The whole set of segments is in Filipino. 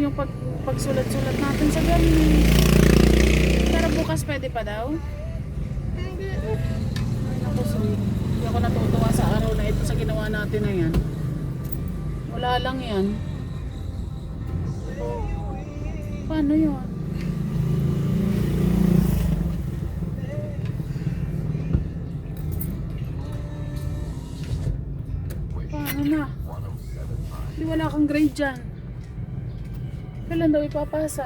yung pagsulat-sulat natin sa gabi. Pero bukas pwede pa daw. Ay naku, sweet. Hindi ako natutuwa sa araw na ito sa ginawa natin na yan. Wala lang yan. Paano yun? Paano na? Hindi wala kang grade dyan. Kailan daw ipapasa?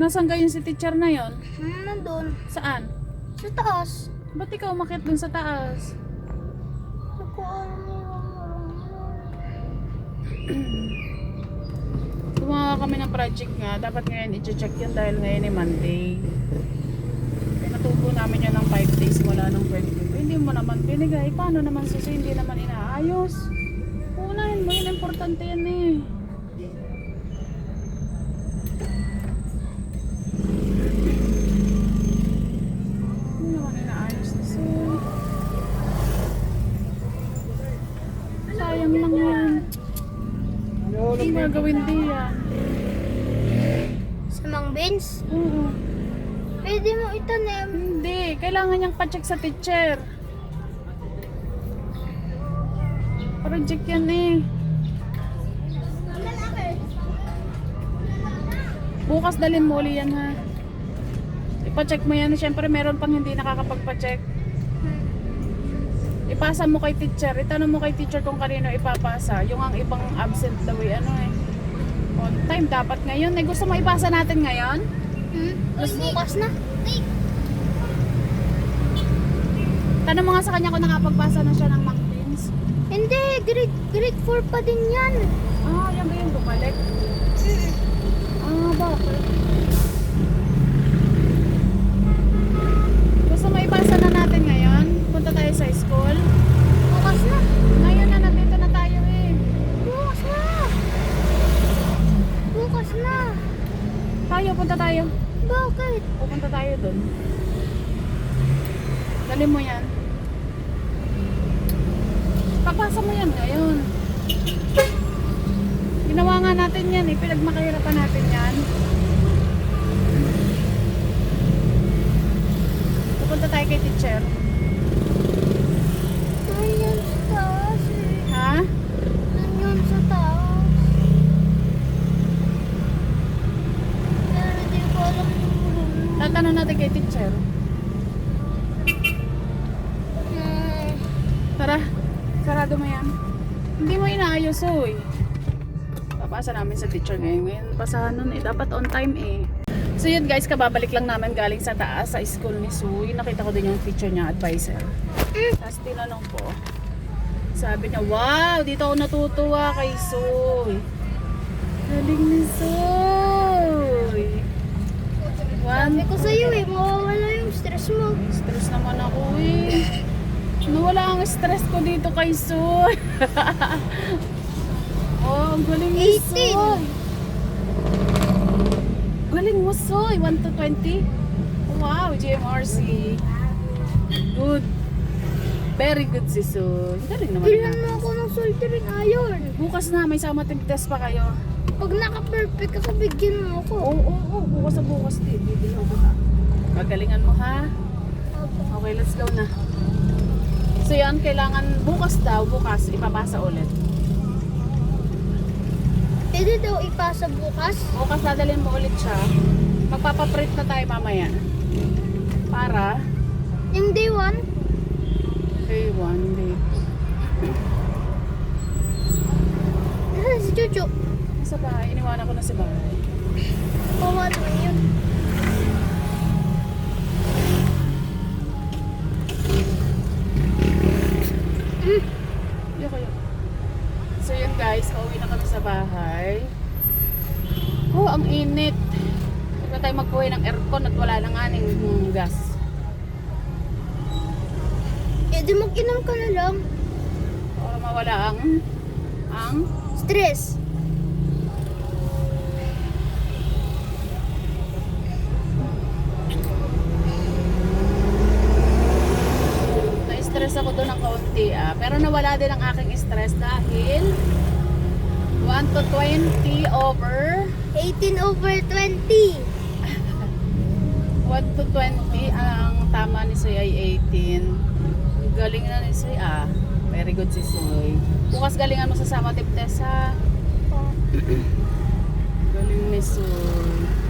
Nasaan kayo si teacher na yon? Nandun. Saan? Sa taas. Ba't ikaw umakyat dun sa taas? Gumawa kami ng project nga. Dapat ngayon i-check yun dahil ngayon ay Monday. Pinatubo namin yun ng 5 days mula nung 20. Hindi mo naman binigay. Paano naman susi? Hindi naman inaayos. Unahin mo yun. Importante yan eh. Hindi naman inaayos susi. Sayang lang yan. Hindi magawin din yan. Sa Mang Beans. Oo. Pwede mo itanim. Hindi. Kailangan niyang pa-check sa teacher. Project yan eh. Bukas dalhin mo uli yan ha. Ipa-check mo yan. Siyempre meron pang hindi nakakapagpa-check. Ipasa mo kay teacher. Itanong mo kay teacher kung kanino ipapasa. Yung ang ibang absent daw eh. Ano eh. On time dapat ngayon. Eh, gusto mo ipasa natin ngayon? Bukas na. Tanong mo nga sa kanya kung nakapagpasa na siya ng McBeans. Hindi, grade 4 pa din yan. Ah, yan ba yung bumalik? Ah, bakit? Gusto mo ipasa na natin ngayon? Punta tayo sa school? Bukas na. Ngayon na, nandito na tayo eh. Bukas na. Bukas na. Punta tayo. Bakit? Pupunta tayo dun. Dali mo yan. Papasa mo yan ngayon. Ginawa nga natin yan eh. Pinagmakahirapan natin yan. Pupunta tayo kay teacher. Nandiyan sa taas eh. Ha? Nandiyan sa taas. Pero di ko alam yung room. Tatanong natin kay teacher. Tara, sarado mo yan. Hindi mo inaayos oy. Papasa namin sa teacher ngayon. Ngayon pasahan nun eh. Dapat on time eh. So yun guys, kababalik lang namin galing sa taas sa school ni Suy. Nakita ko din yung teacher niya, advisor. Tapos tinanong ko. Sabi niya, wow, dito ako natutuwa kay Suy. Galing ni Suy. Sabi ko sa'yo eh, mawawala yung stress mo. Stress naman ako eh. Nawala ang stress ko dito kay Soy. Oh, ang galing mo 18. Soy. Galing mo Soy, 1 to 20. Wow, GMRC. Good. Very good si Soy. Galing naman. Bilan mo ako ng solderin iron. Bukas na, may summative test pa kayo. Pag naka-perfect ako, bigyan mo ako. Oo, bukas sa bukas din. Bibili ko ka. Pagalingan mo ha. Okay, let's go na. So yan, kailangan bukas ipapasa ulit. Pwede daw ipasa bukas. Bukas dadalhin mo ulit siya. Magpapaprint na tayo mamaya. Para Yung day 1, day 1, day. nasa si Chuchu. Sa bahay, iniwanan ko na sa bahay. Kawa naman yun. So yun guys, uuwi na kami sa bahay. Oh, ang init. Huwag na tayo magbuhay ng aircon at wala nang aning gas. Eh di mag-inom ka na lang. Para mawala ang Stress. na-stress ako doon ng kaunti pero nawala din ang aking stress dahil 1 to 20 over 18 over 20. 1 to 20. Ang tama ni Soy ay 18. Ang galing na ni Soy ah. Very good si Soy. Bukas galingan mo sa Sama Tip Test ha. Galing ni Soy.